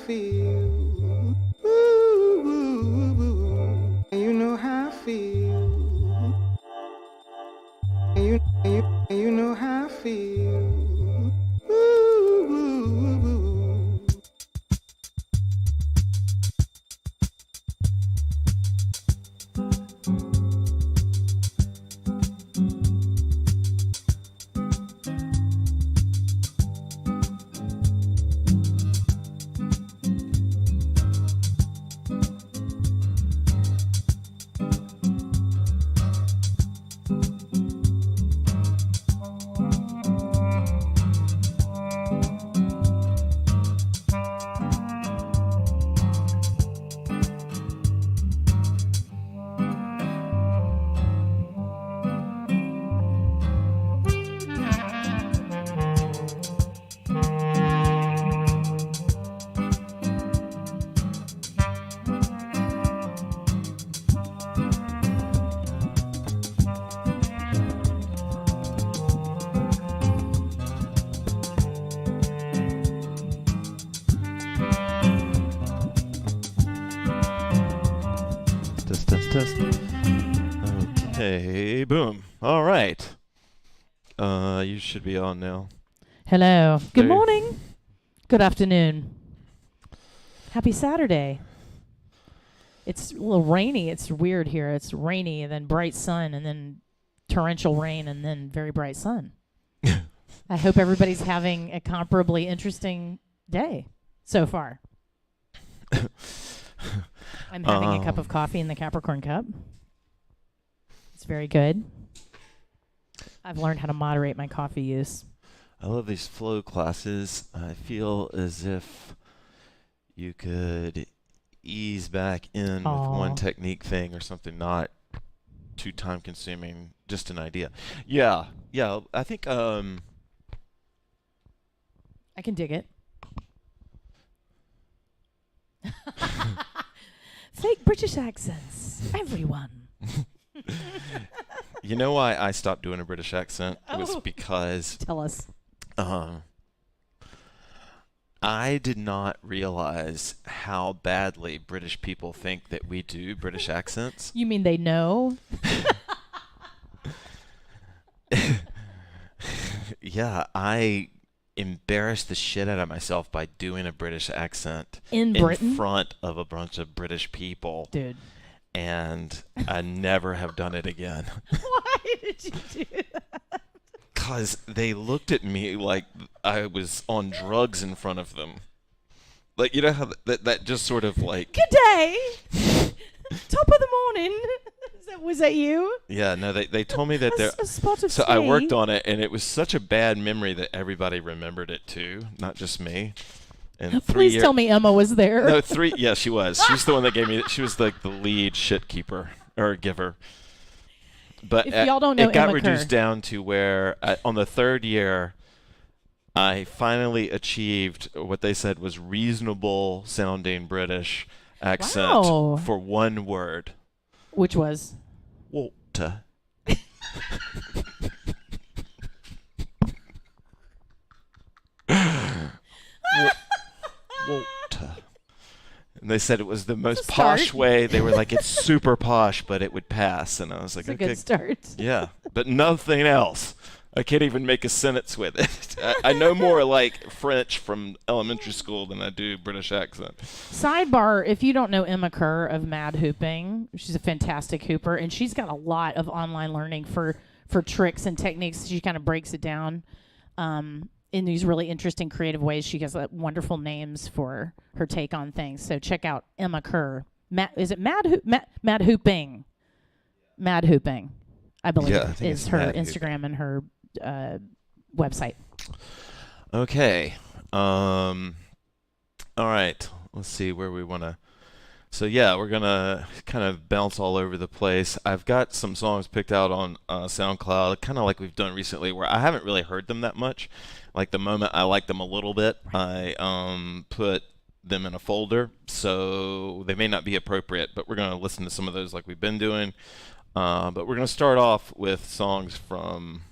feel. Ooh, ooh, ooh. And you know how I feel. And you know how I feel. Ooh, ooh, ooh. Test. Okay, boom. All right. You should be on now. Hello. Good There- morning. Good afternoon. Happy Saturday. It's a little rainy. It's weird here. It's rainy and then bright sun and then torrential rain and then very bright sun. I hope everybody's having a comparably interesting day so far. I'm having a cup of coffee in the Capricorn cup. It's very good. I've learned how to moderate my coffee use. I love these flow classes. I feel as if you could ease back in with one technique thing or something not too time consuming, just an idea. Yeah, I think I can dig it. Fake British accents, everyone. you know why I stopped doing a British accent was because Tell us. I did not realize how badly British people think that we do British accents. You mean they know? Yeah, I embarrassed the shit out of myself by doing a British accent In Britain? front of a bunch of British people. Dude. And I never have done it again. Why did you do that? Because they looked at me like I was on drugs in front of them. Like, you know how that just sort of like... Good day. Top of the morning. Was that you? Yeah, no, they told me that they're... A spot of So I tea. worked on it, and it was such a bad memory that everybody remembered it too, not just me. And Please tell me Emma was there. No, yeah, she was. She's the one that gave me... She was like the lead shit keeper, or giver. But If y'all don't know it got Emma reduced Kerr. down to where, on the third year, I finally achieved what they said was reasonable sounding British accent Wow. for one word. Which was? Walter. Walter. And they said it was the most posh start. way. They were like, it's super posh, but it would pass. And I was like, It's a okay. good start. Yeah, but nothing else. I can't even make a sentence with it. I know more like French from elementary school than I do British accent. Sidebar, if you don't know Emma Kerr of Mad Hooping, she's a fantastic hooper, and she's got a lot of online learning for tricks and techniques. She kind of breaks it down in these really interesting, creative ways. She has wonderful names for her take on things. So check out Emma Kerr. Is it Mad Hooping? Mad Hooping, I believe, Yeah, I think is it's her Mad Instagram and her website. Okay. All right. Let's see where we want to. So yeah, we're gonna kind of bounce all over the place. I've got some songs picked out on SoundCloud, kind of like we've done recently, where I haven't really heard them that much. Like the moment I like them a little bit, I put them in a folder, so they may not be appropriate. But we're gonna listen to some of those like we've been doing. But we're gonna start off with songs from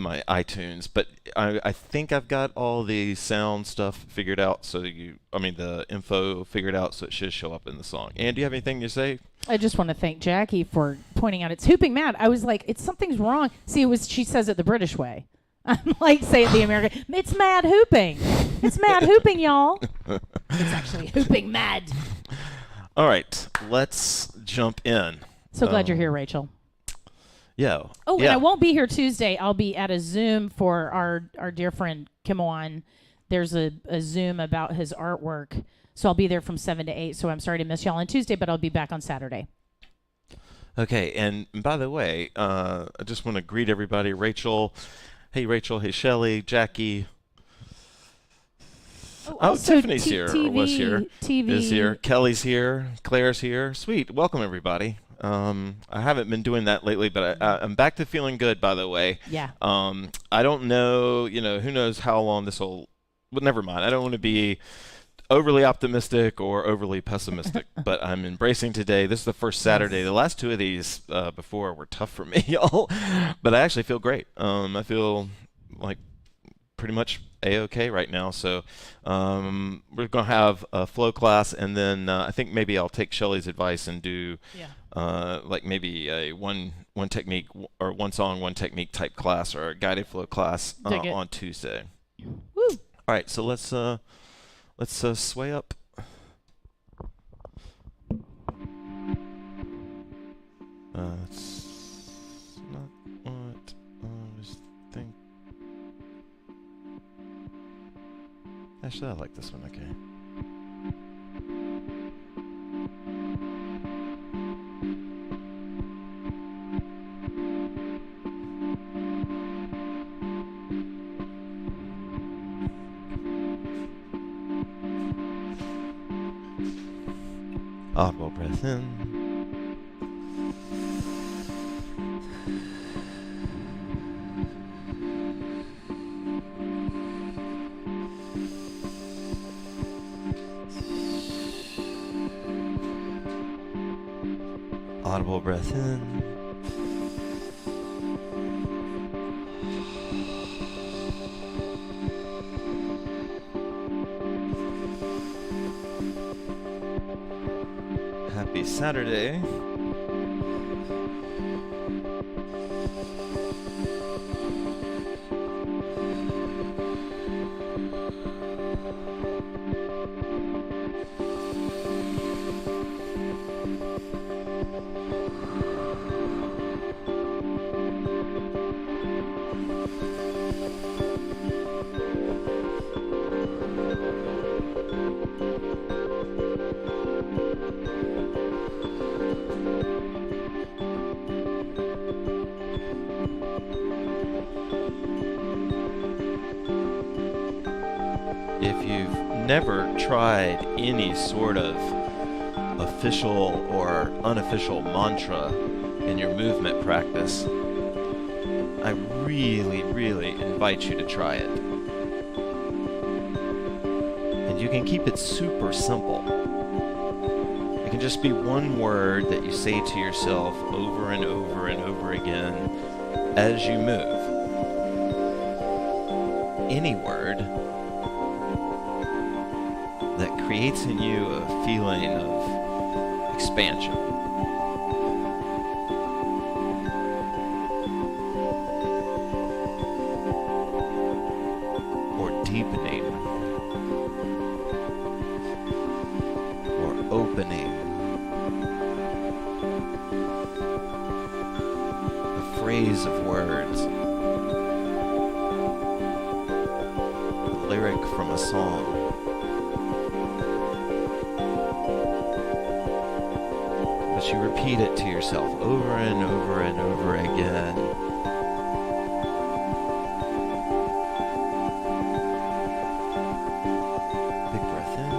my iTunes, but I think I've got all the sound stuff figured out. So the info figured out, so it should show up in the song. And do you have anything to say? I just want to thank Jackie for pointing out it's Hooping Mad. I was like, something's wrong. See, she says it the British way. I'm like, say it the American. It's Mad Hooping. It's Mad Hooping, y'all. It's actually Hooping Mad. All right, let's jump in. So glad you're here, Rachel. Yeah. Oh, yeah. and I won't be here Tuesday. I'll be at a Zoom for our dear friend Kimwan. There's a Zoom about his artwork. So I'll be there from 7 to 8. So I'm sorry to miss y'all on Tuesday, but I'll be back on Saturday. Okay, and by the way, I just want to greet everybody. Rachel. Hey, Shelley, Jackie. Oh, Tiffany's here, or was here. TV. Is here. Kelly's here. Claire's here. Sweet. Welcome, everybody. I haven't been doing that lately, but I'm back to feeling good, by the way. Yeah. I don't know, who knows how long this will, but never mind. I don't want to be overly optimistic or overly pessimistic, but I'm embracing today. This is the first Saturday. The last two of these before were tough for me, y'all, but I actually feel great. I feel like pretty much A-okay right now. So we're going to have a flow class, and then I think maybe I'll take Shelley's advice and do like maybe a one technique or one song, one technique type class, or a guided flow class on Tuesday. Woo. All right, so let's sway up. It's not what I was thinking. Actually, I like this one. Okay. Audible breath in. Audible breath in. Happy Saturday. If you've never tried any sort of official or unofficial mantra in your movement practice, I really, really invite you to try it. And you can keep it super simple. It can just be one word that you say to yourself over and over and over again as you move. Any word that creates in you a feeling of expansion. Or deepening. Or opening. A phrase of words. A lyric from a song. But you repeat it to yourself over and over and over again. Big breath in.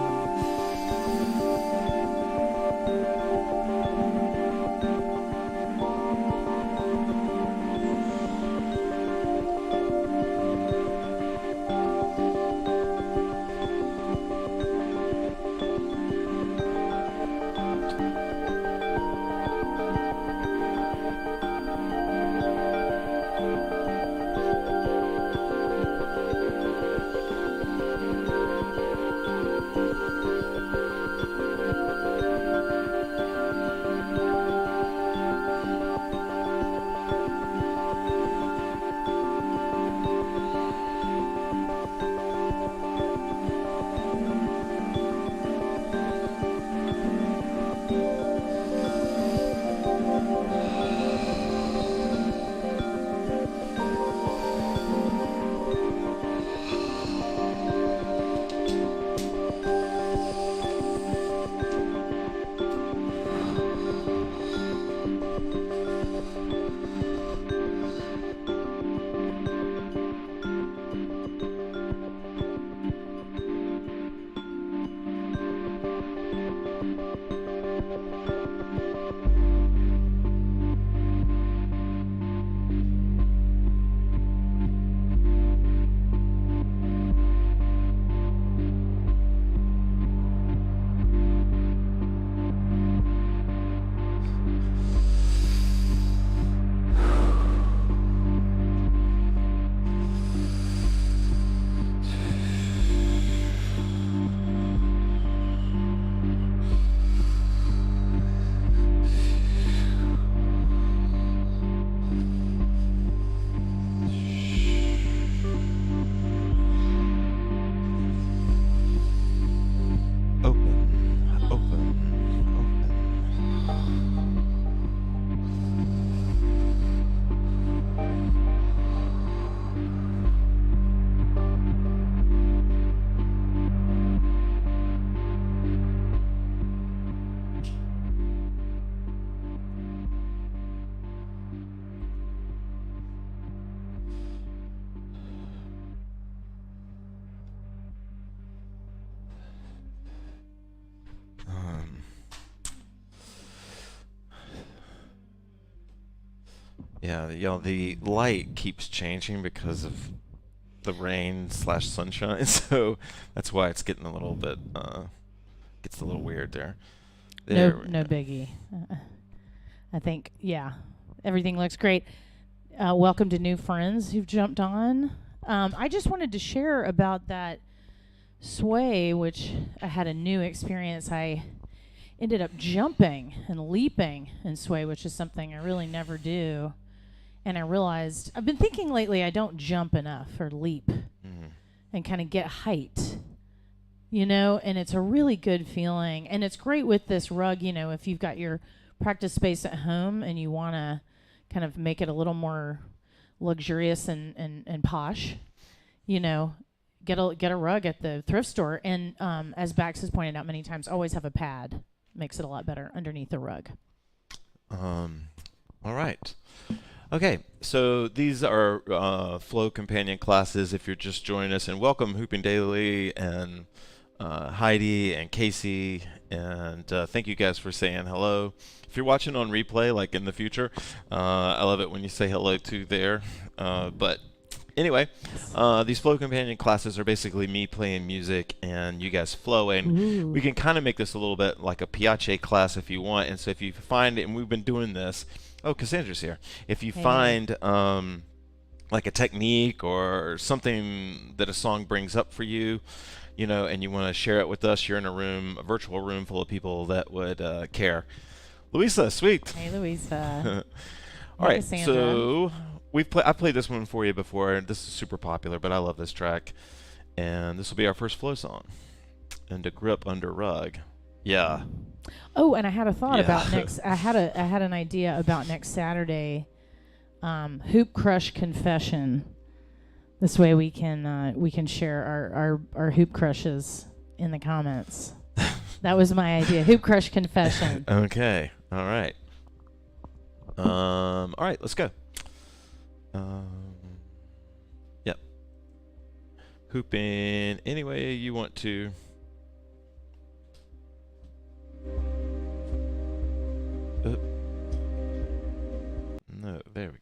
Yeah, the light keeps changing because of the rain/sunshine, so that's why it's getting a little bit gets a little weird there. No biggie. I think, yeah, everything looks great. Welcome to new friends who've jumped on. I just wanted to share about that sway, which I had a new experience. I ended up jumping and leaping in sway, which is something I really never do. And I realized, I've been thinking lately, I don't jump enough or leap and kind of get height, and it's a really good feeling. And it's great with this rug, if you've got your practice space at home and you want to kind of make it a little more luxurious and posh, get a rug at the thrift store. And as Bax has pointed out many times, always have a pad. Makes it a lot better underneath the rug. All right. Okay, so these are Flow Companion classes if you're just joining us. And welcome Hooping Daily and Heidi and Casey. And thank you guys for saying hello. If you're watching on replay, like in the future, I love it when you say hello to there. But anyway, these Flow Companion classes are basically me playing music and you guys flowing. Ooh. We can kind of make this a little bit like a Piace class if you want. And so if you find, and we've been doing this, oh, Cassandra's here. If you find like a technique or something that a song brings up for you, and you want to share it with us, you're in a virtual room full of people that would care. Louisa, sweet. Hey, Louisa. All right, Cassandra. so I played this one for you before. This is super popular, but I love this track. And this will be our first flow song. And to grip under rug. Yeah. Oh, and I had a thought Yeah. about next. I had an idea about next Saturday, Hoop Crush Confession. This way we can share our hoop crushes in the comments. That was my idea. Hoop Crush Confession. Okay. All right. All right. Let's go. Yep. Hooping any way you want to. No, there we go.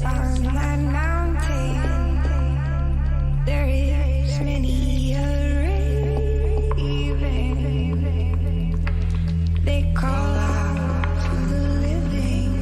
on that mountain, there is many a raven. They call out to the living.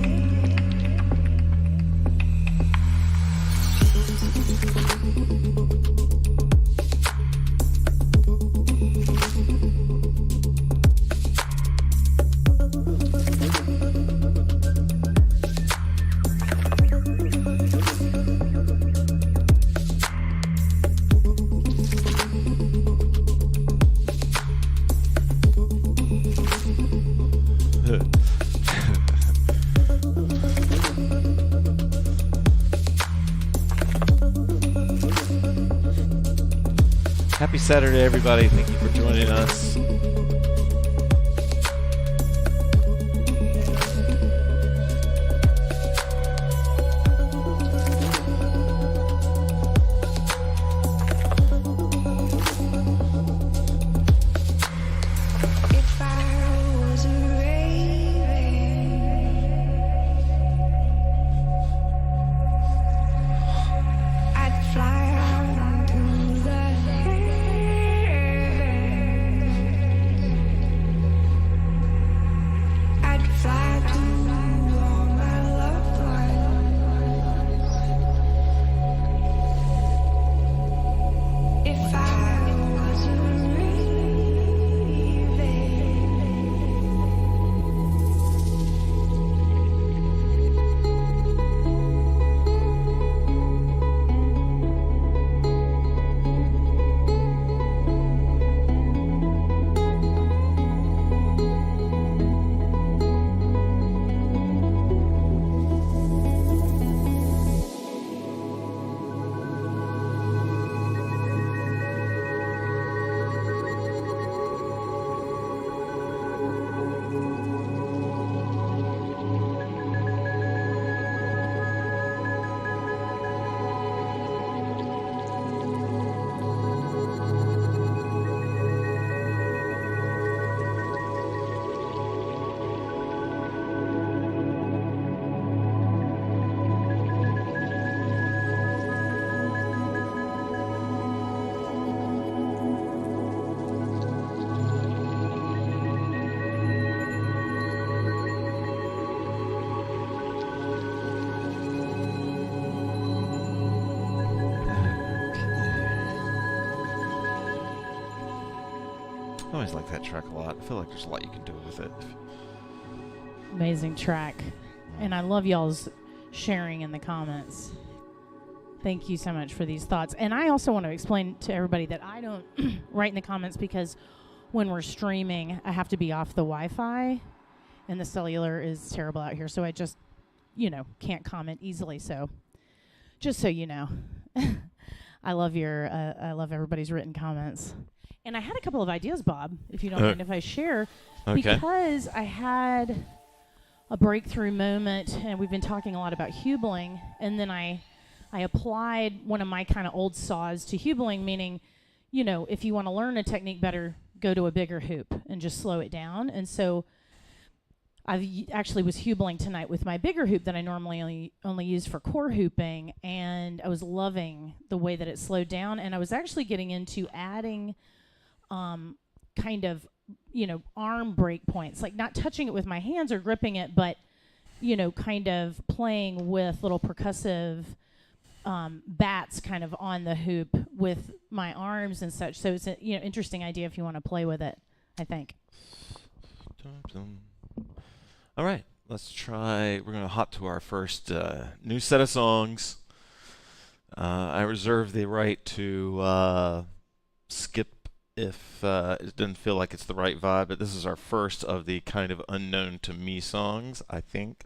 Happy Saturday, everybody. Thank you for joining us. If I was a raven, I'd fly out into the heavens. I'd fly to all my loved ones. If I was a raven. I always like that track a lot. I feel like there's a lot you can do with it. Amazing track. And I love y'all's sharing in the comments. Thank you so much for these thoughts. And I also want to explain to everybody that I don't write in the comments because when we're streaming, I have to be off the Wi-Fi, and the cellular is terrible out here. So I just, can't comment easily. So just so you know, I love everybody's written comments. And I had a couple of ideas, Bob, if you don't mind if I share. Okay. Because I had a breakthrough moment, and we've been talking a lot about hubling, and then I applied one of my kind of old saws to hubling, meaning, if you want to learn a technique better, go to a bigger hoop and just slow it down. And so I actually was hubling tonight with my bigger hoop that I normally only use for core hooping, and I was loving the way that it slowed down, and I was actually getting into adding kind of, arm break points, like not touching it with my hands or gripping it, but, kind of playing with little percussive bats kind of on the hoop with my arms and such. So it's an interesting idea if you want to play with it, I think. All right, let's try. We're going to hop to our first new set of songs. I reserve the right to skip if it doesn't feel like it's the right vibe, but this is our first of the kind of unknown to me songs, I think.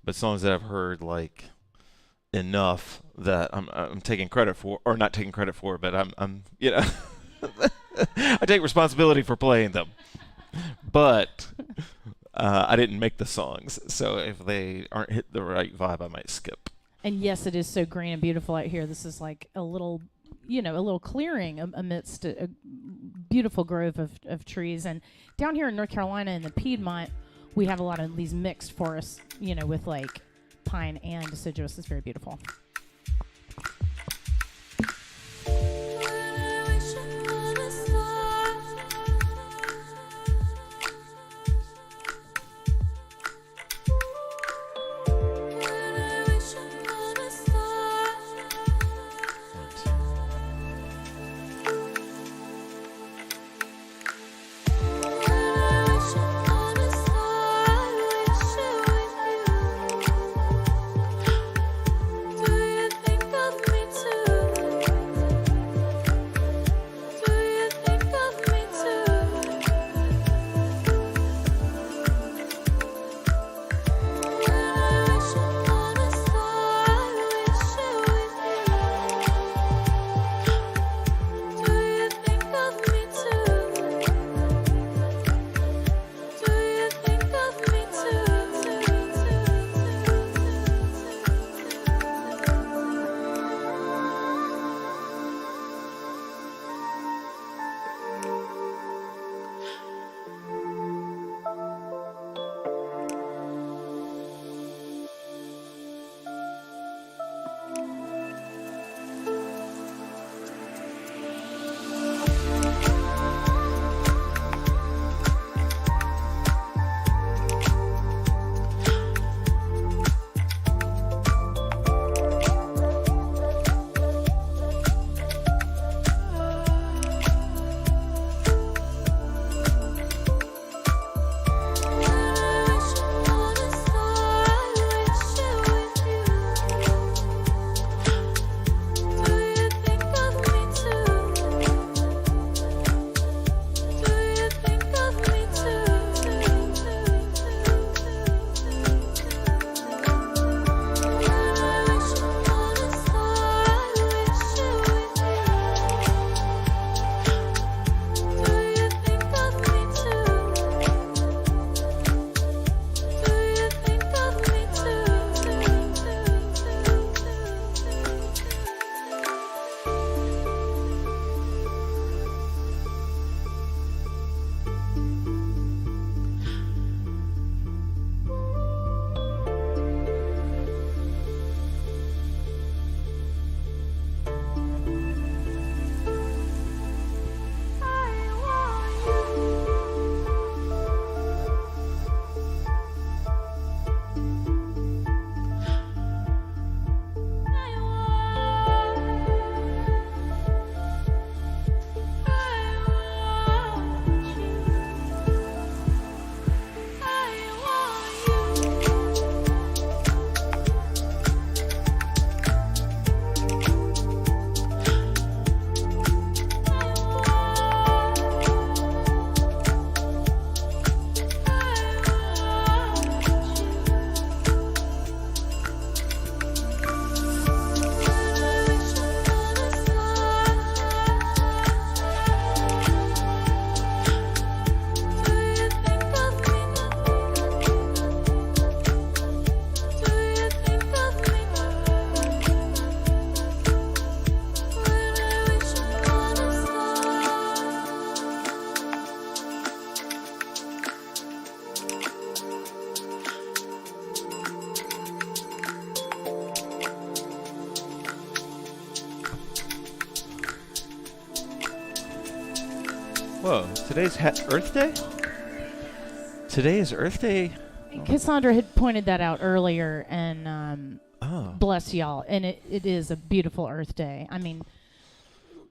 But songs that I've heard like enough that I'm taking credit for, or not taking credit for, but I'm I take responsibility for playing them. But I didn't make the songs, so if they aren't hit the right vibe, I might skip. And yes, it is so green and beautiful out here. This is like a little clearing amidst a beautiful grove of trees. And down here in North Carolina in the Piedmont, we have a lot of these mixed forests, with like pine and deciduous. It's very beautiful. Whoa, today's Earth Day? Today is Earth Day? Cassandra had pointed that out earlier, and bless y'all. And it is a beautiful Earth Day. I mean,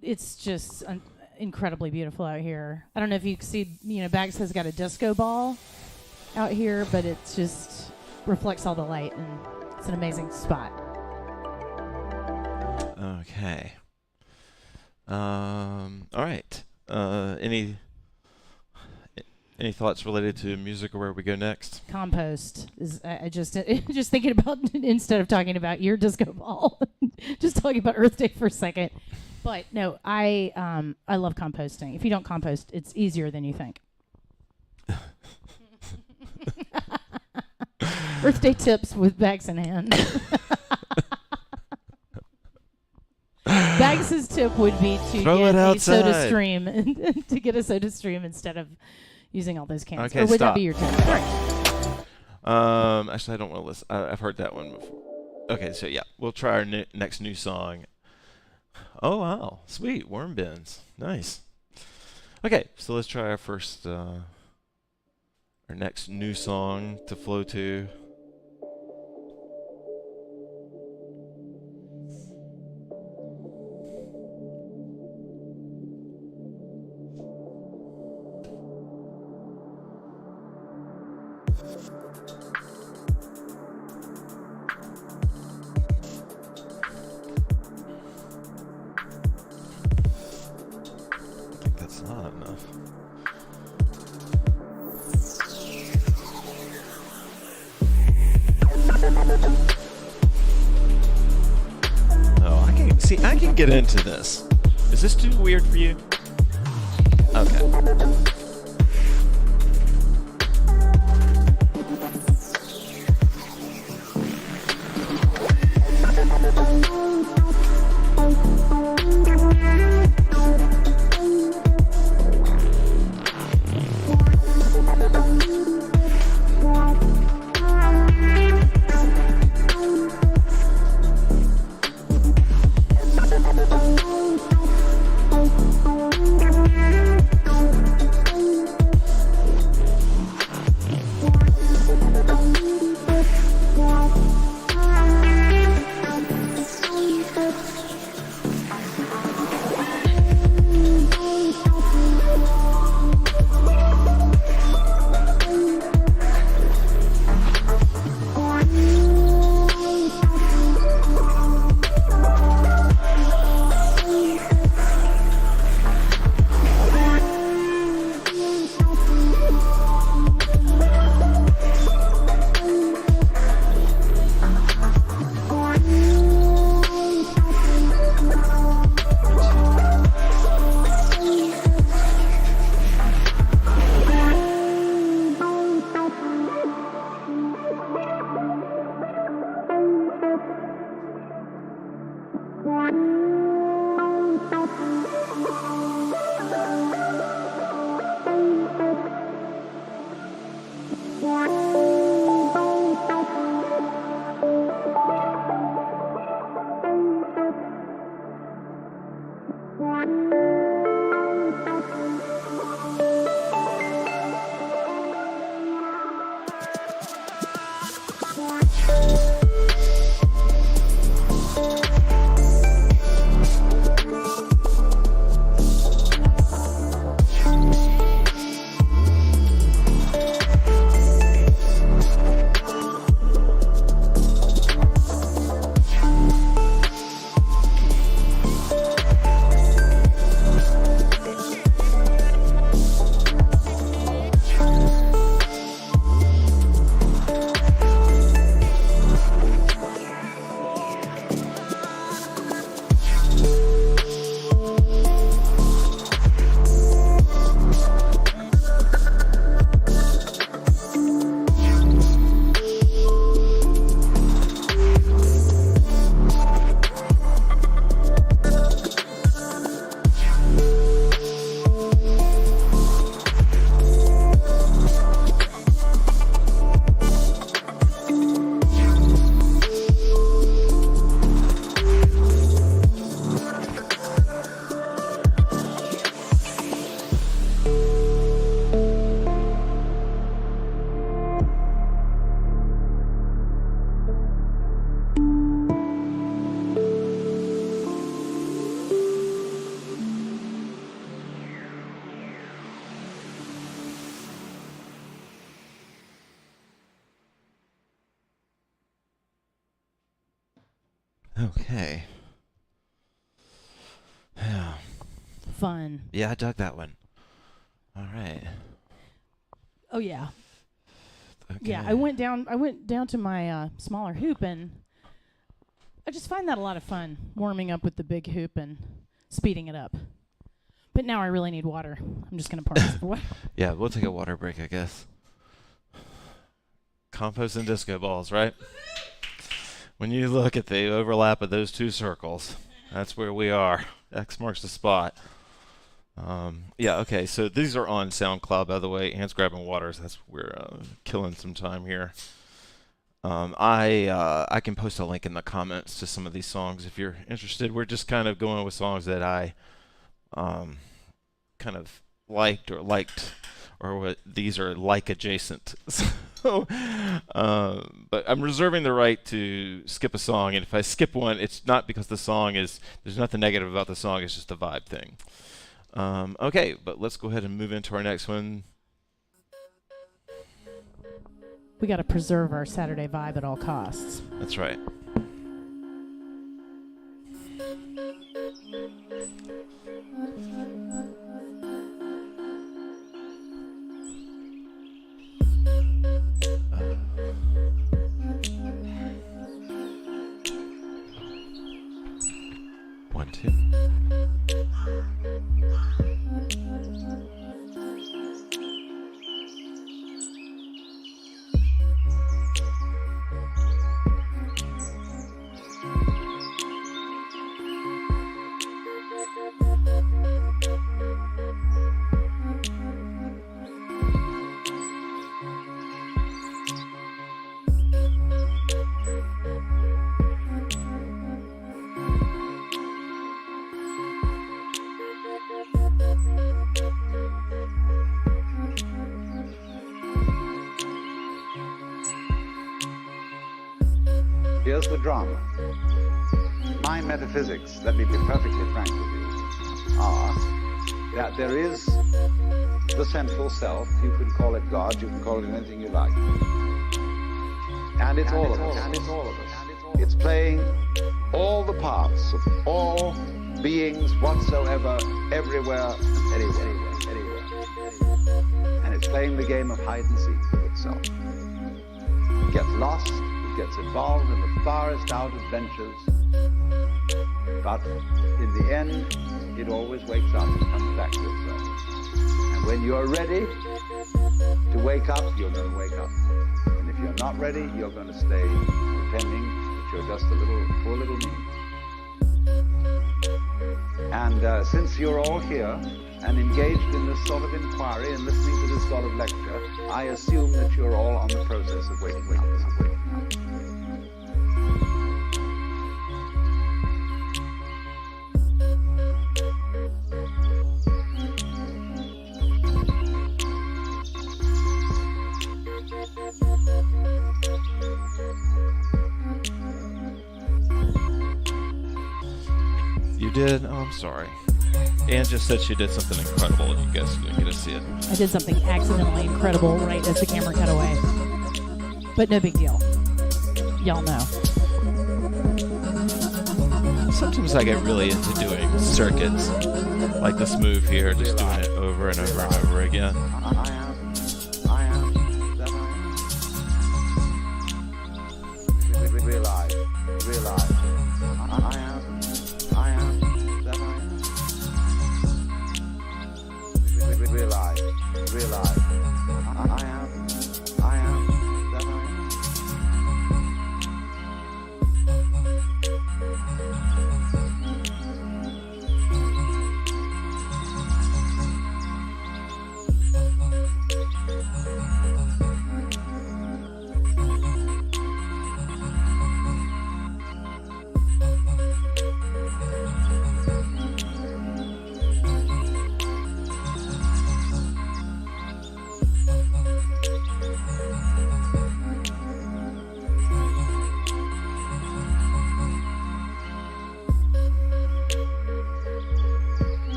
it's just incredibly beautiful out here. I don't know if you can see, Bags has got a disco ball out here, but it just reflects all the light, and it's an amazing spot. Okay. All right. Any thoughts related to music or where we go next? Compost is I just thinking about, instead of talking about your disco ball, just talking about Earth Day for a second. But no, I love composting. If you don't compost, it's easier than you think. Earth Day tips with Bags in hand. Bags' tip would be to get a soda stream, to get a soda stream instead of using all those cans. Okay, or would stop. that be your tip? All right. Actually, I don't want to listen. I've heard that one before. Okay, so yeah, we'll try our next new song. Oh wow, sweet worm bins, nice. Okay, so let's try our first, our next new song to flow to. I think that's not enough. Oh, I can get into this. Is this too weird for you? Okay. Okay. Yeah. Fun. Yeah, I dug that one. All right. Oh yeah. Okay. Yeah, I went down to my smaller hoop, and I just find that a lot of fun, warming up with the big hoop and speeding it up. But now I really need water. I'm just going to park for water. Yeah, we'll take a water break, I guess. Compost and disco balls, right? When you look at the overlap of those two circles, that's where we are. X marks the spot. Yeah, okay, so these are on SoundCloud, by the way. Hands Grabbing Waters. That's we're killing some time here. I can post a link in the comments to some of these songs if you're interested. We're just kind of going with songs that I kind of liked, or what these are like adjacent. So, but I'm reserving the right to skip a song, and if I skip one, it's not because the song is, there's nothing negative about the song, it's just a vibe thing. Okay, but let's go ahead and move into our next one. We got to preserve our Saturday vibe at all costs. That's right. One, two. Here's the drama. My metaphysics, let me be perfectly frank with you, are that there is the central self. You can call it God, you can call it anything you like. And it's all of us. It's playing all the parts of all beings whatsoever, everywhere, anywhere. And it's playing the game of hide and seek with itself. It gets lost, it gets involved in the farthest out adventures, but in the end, it always wakes up and comes back to itself. And when you're ready to wake up, you're going to wake up. And if you're not ready, you're going to stay pretending that you're just a poor little me. And since you're all here and engaged in this sort of inquiry and listening to this sort of lecture, I assume that you're all on the process of waking up. You did? Oh, I'm sorry. Ann just said she did something incredible, and you guys didn't get to see it. I did something accidentally incredible right as the camera cut away. But no big deal. Y'all know. Sometimes I get really into doing circuits, like this move here, just doing it over and over and over again.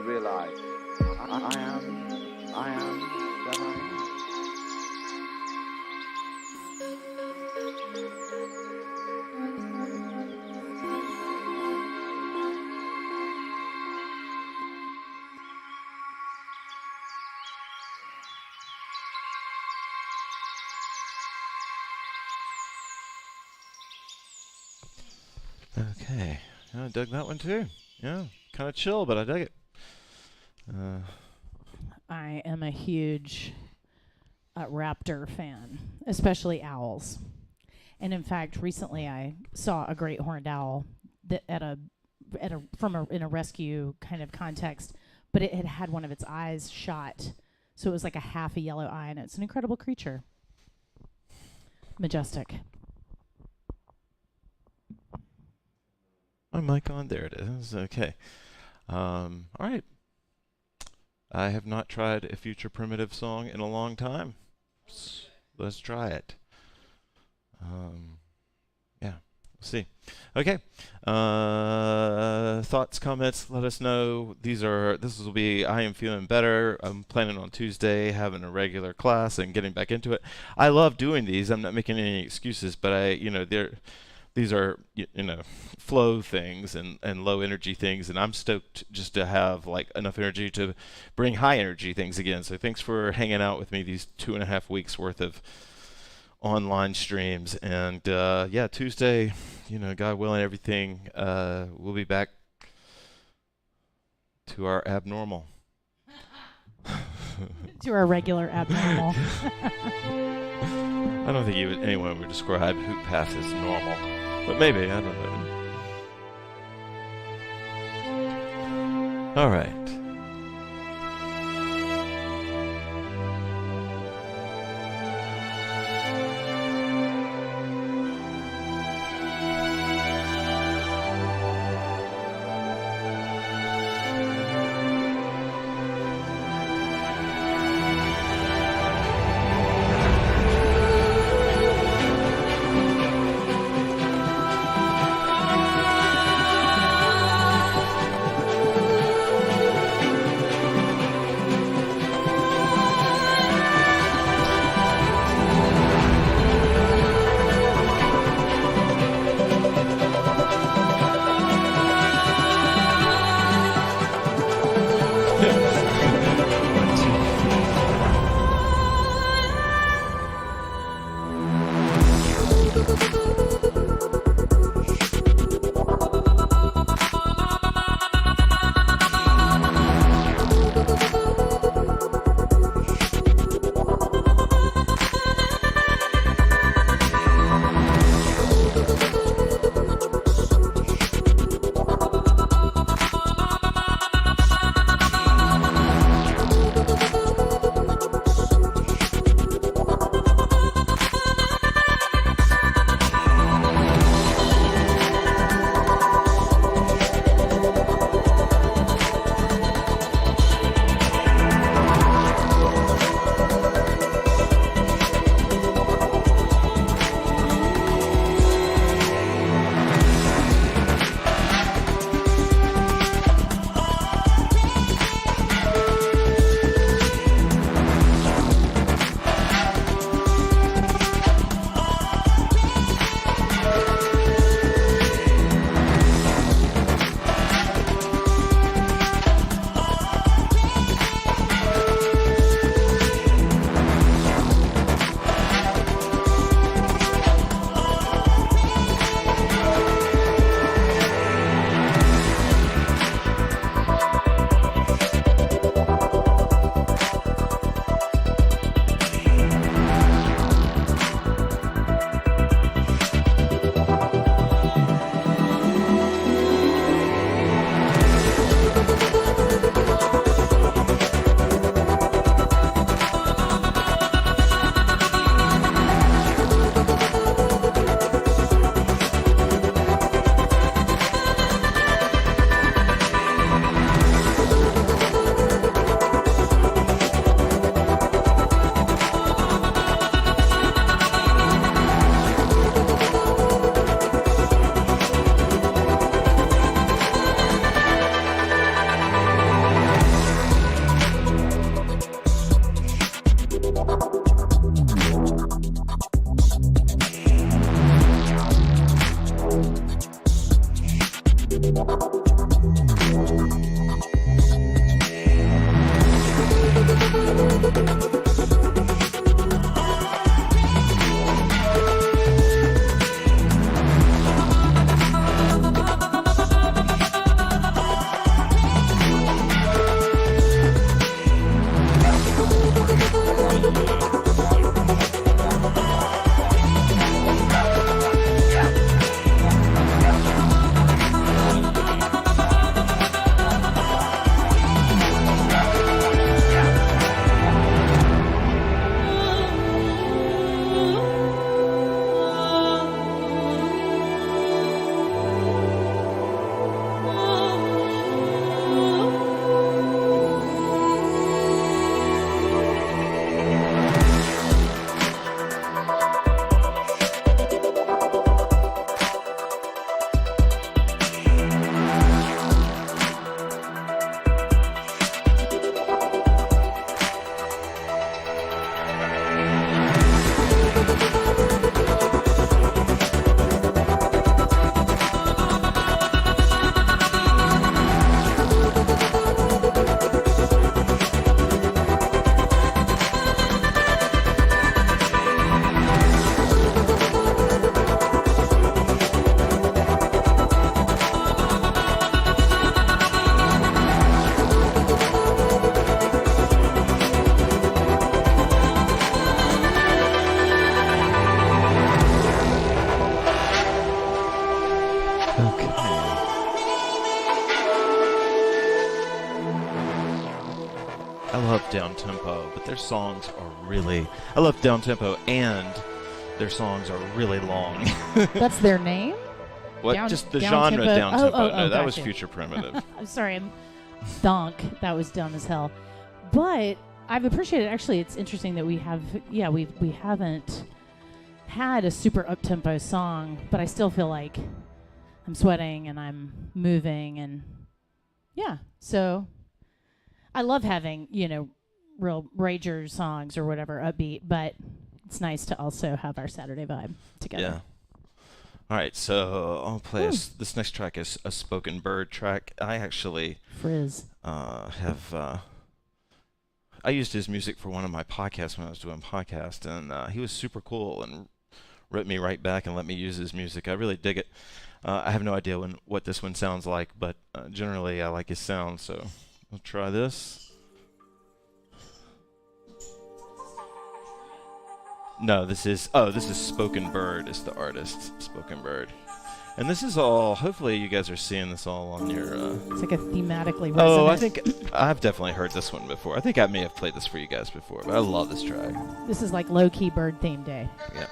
Realize, I am that I am. Okay. I dug that one too. Yeah. Kind of chill, but I dug it. I am a huge raptor fan, especially owls. And in fact, recently I saw a great horned owl that in a rescue kind of context, but it had one of its eyes shot, so it was like a half a yellow eye, and it's an incredible creature. Majestic. My mic on. There it is. Okay. All right. I have not tried a Future Primitive song in a long time. Let's try it. Yeah, we'll see. Okay. Thoughts, comments, let us know. This will be I Am Feeling Better. I'm planning on Tuesday having a regular class and getting back into it. I love doing these. I'm not making any excuses, but these are flow things and low energy things, and I'm stoked just to have like enough energy to bring high energy things again. So thanks for hanging out with me these 2.5 weeks worth of online streams. And yeah, Tuesday, God willing, everything, we'll be back to our abnormal. To our regular abnormal. I don't think anyone would describe HoopPath as normal, but maybe, I don't know. All right. I love down tempo, but their songs are really. I love down tempo, and their songs are really long. That's their name? What? Just the down genre tempo? down tempo. No, that was gotcha. Future Primitive. I'm sorry, I'm thunk. That was dumb as hell. But I've appreciated. Actually, it's interesting that we have. Yeah, we haven't had a super up tempo song, but I still feel like I'm sweating and I'm moving, and yeah. So I love having real rager songs or whatever upbeat, but it's nice to also have our Saturday vibe together. Yeah. All right, so I'll play this next track is a spoken bird track. I actually Frizz. have I used his music for one of my podcasts when I was doing podcast, and he was super cool and wrote me right back and let me use his music. I really dig it. I have no idea what this one sounds like, but generally I like his sound, so we'll try this. No, this is Spoken Bird is the artist, Spoken Bird. And this is all, hopefully you guys are seeing this all on your... It's like a thematically resonant. Oh, I think I've definitely heard this one before. I think I may have played this for you guys before, but I love this track. This is like low-key bird theme day. Yeah.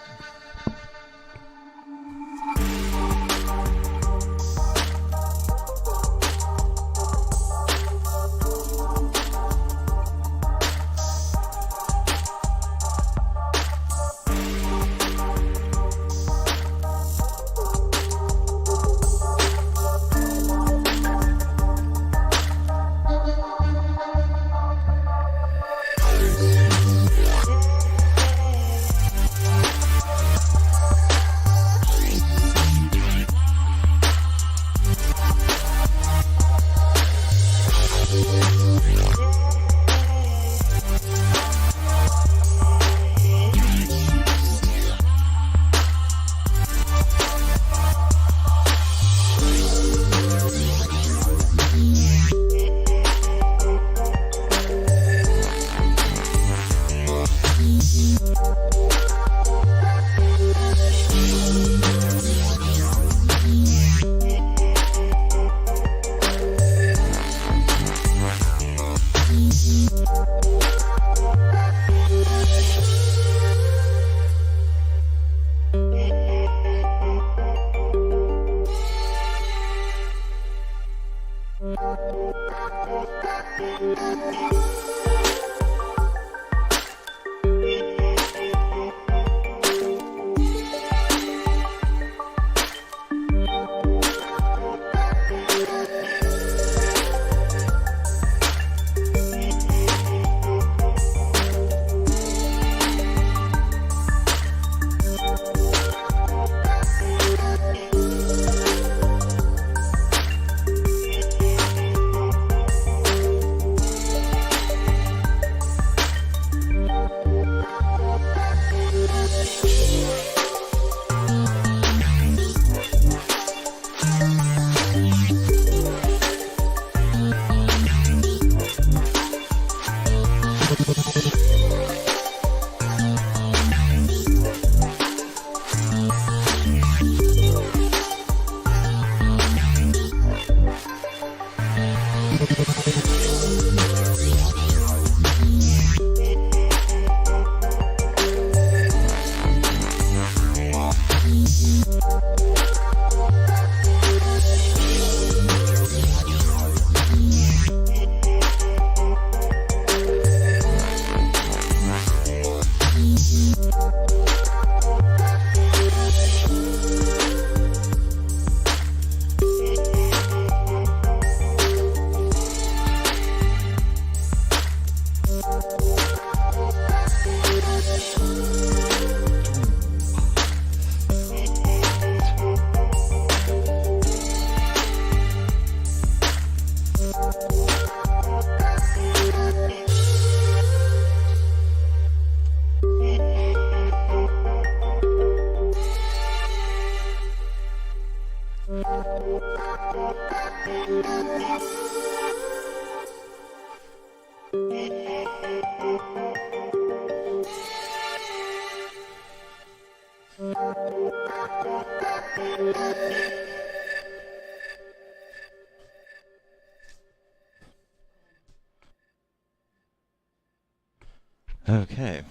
Okay.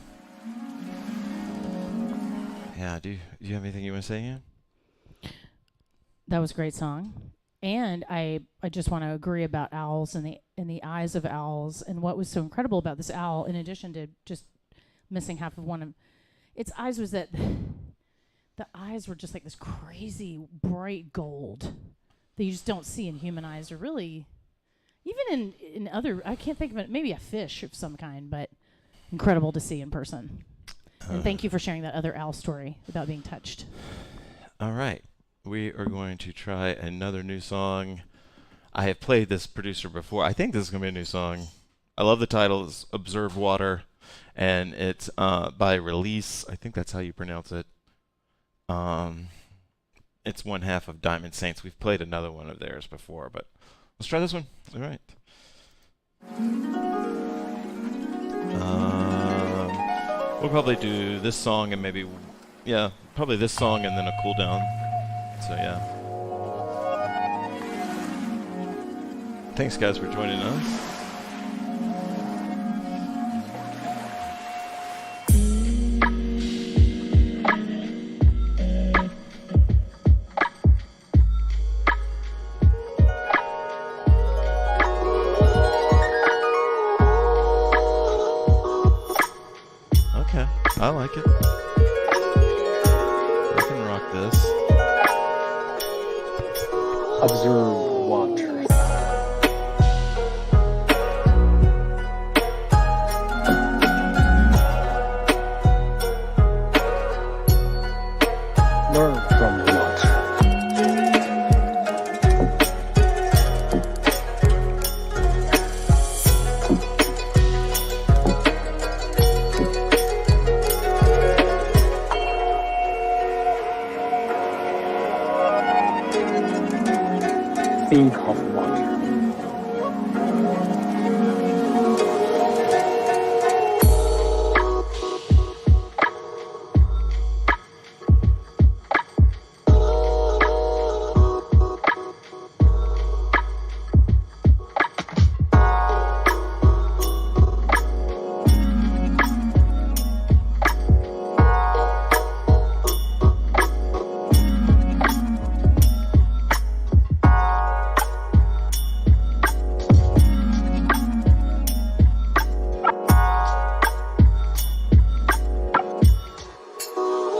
Yeah, do you have anything you want to say, Ian? That was a great song. And I just want to agree about owls and the eyes of owls, and what was so incredible about this owl, in addition to just missing half of one of its eyes, was that the eyes were just like this crazy bright gold that you just don't see in human eyes, or really even in other. I can't think of it. Maybe a fish of some kind, but incredible to see in person. And thank you for sharing that other owl story about being touched. All right. We are going to try another new song. I have played this producer before. I think this is going to be a new song. I love the title. It's Observe Water, and it's by Release. I think that's how you pronounce it. It's one half of Diamond Saints. We've played another one of theirs before, but let's try this one. All right. We'll probably do this song and maybe, probably this song and then a cool down. So yeah. Thanks guys for joining us. Okay, I like it. I can rock this. Observe water. Learn from the water. Think of water.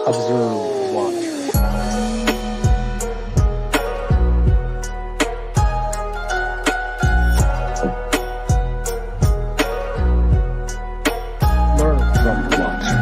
Observe water. Learn from the water.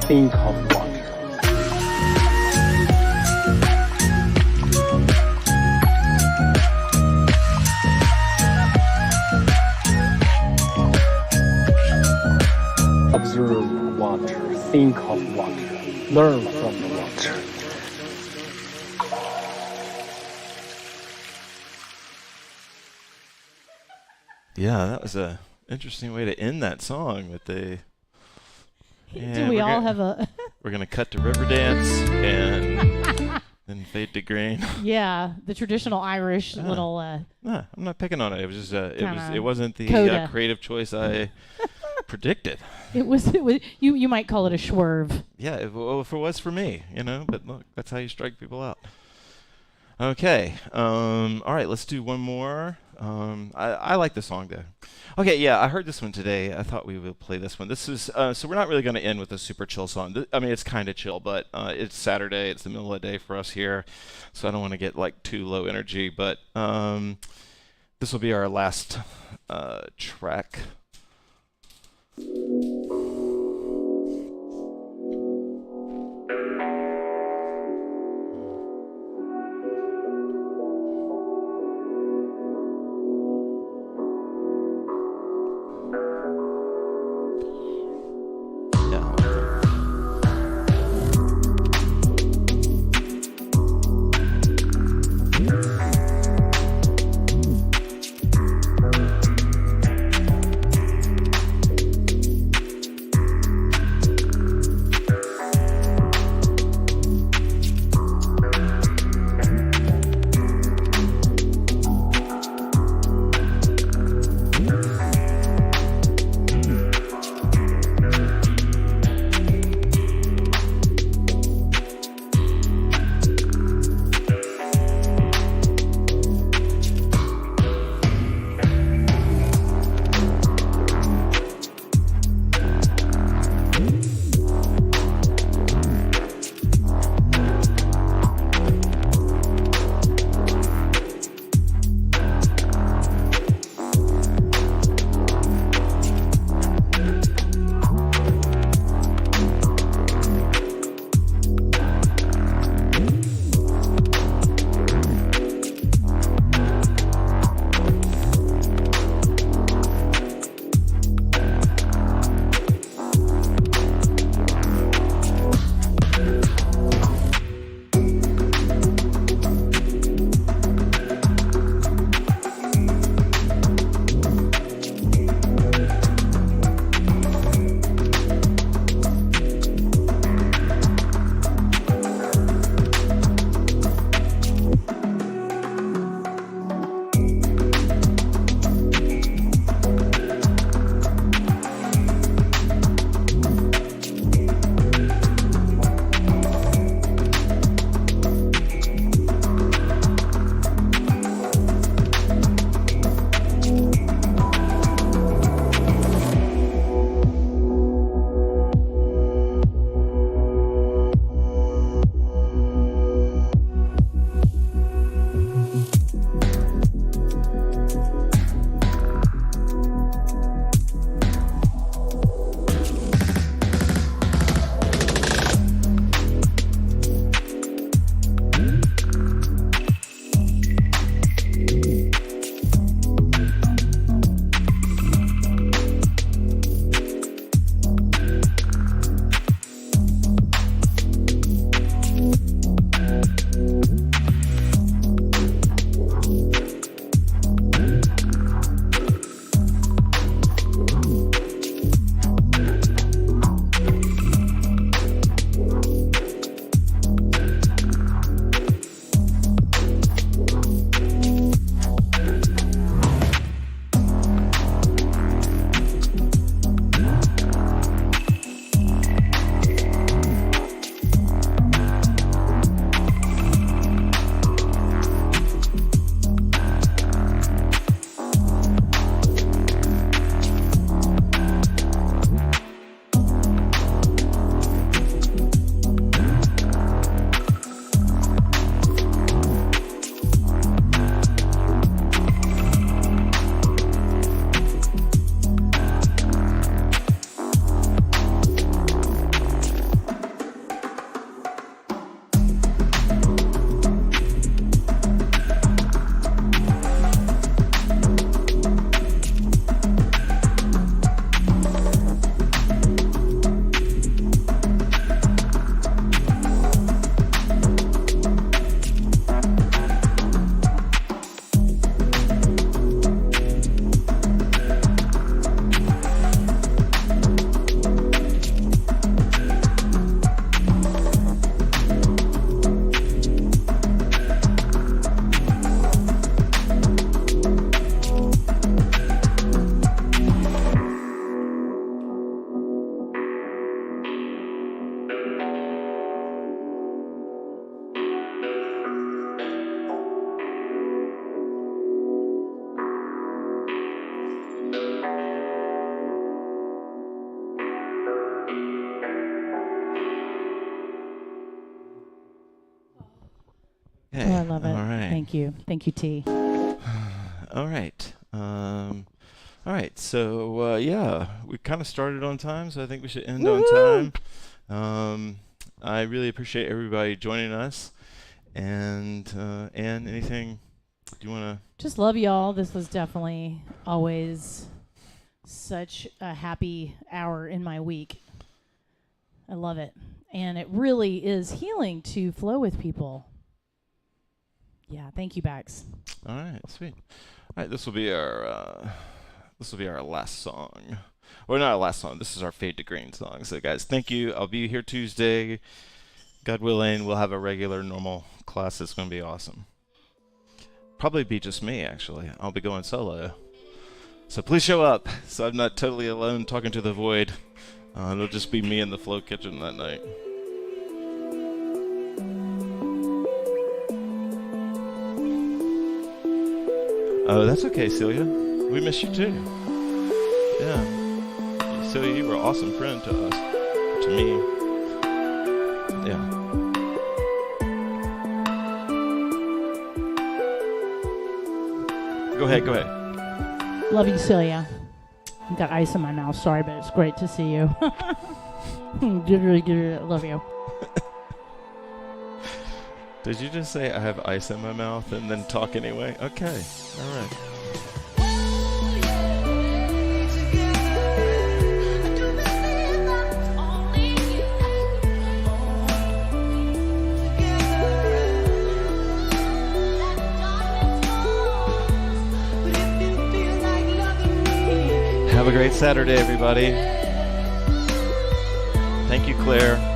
Think of water. Observe water. Think of water. Learn from the water. Yeah, that was a interesting way to end that song with the. Do we all have a? We're gonna cut to Riverdance and then fade to green. Yeah, the traditional Irish little. Nah, I'm not picking on it. It was just it wasn't the coda. creative choice I predicted. It was. You might call it a swerve. Yeah, if it was for me, But look, that's how you strike people out. Okay. All right, let's do one more. I like this song though. Okay, yeah, I heard this one today. I thought we would play this one. This is so we're not really going to end with a super chill song. I mean, it's kind of chill, but it's Saturday. It's the middle of the day for us here, so I don't want to get like too low energy. But this will be our last track. Okay. Oh, I love it. All right. Thank you, T. All right. All right. So yeah, we kind of started on time, so I think we should end on time. I really appreciate everybody joining us. And Ann, anything do you want to? Just love y'all. This was definitely always such a happy hour in my week. I love it. And it really is healing to flow with people. Yeah, thank you, Bax. All right, sweet. All right, this will be our last song. Or not our last song. This is our Fade to Green song. So guys, thank you. I'll be here Tuesday. God willing, we'll have a regular normal class. It's going to be awesome. Probably be just me, actually. I'll be going solo. So please show up so I'm not totally alone talking to the void. It'll just be me in the Flow Kitchen that night. Oh, that's okay, Celia. We miss you too. Yeah. Celia, you were an awesome friend to us. To me. Yeah. Go ahead. Love you, Celia. I've got ice in my mouth. Sorry, but it's great to see you. Love you. Did you just say I have ice in my mouth and then talk anyway? Okay. All right. Have a great Saturday, everybody. Thank you, Claire.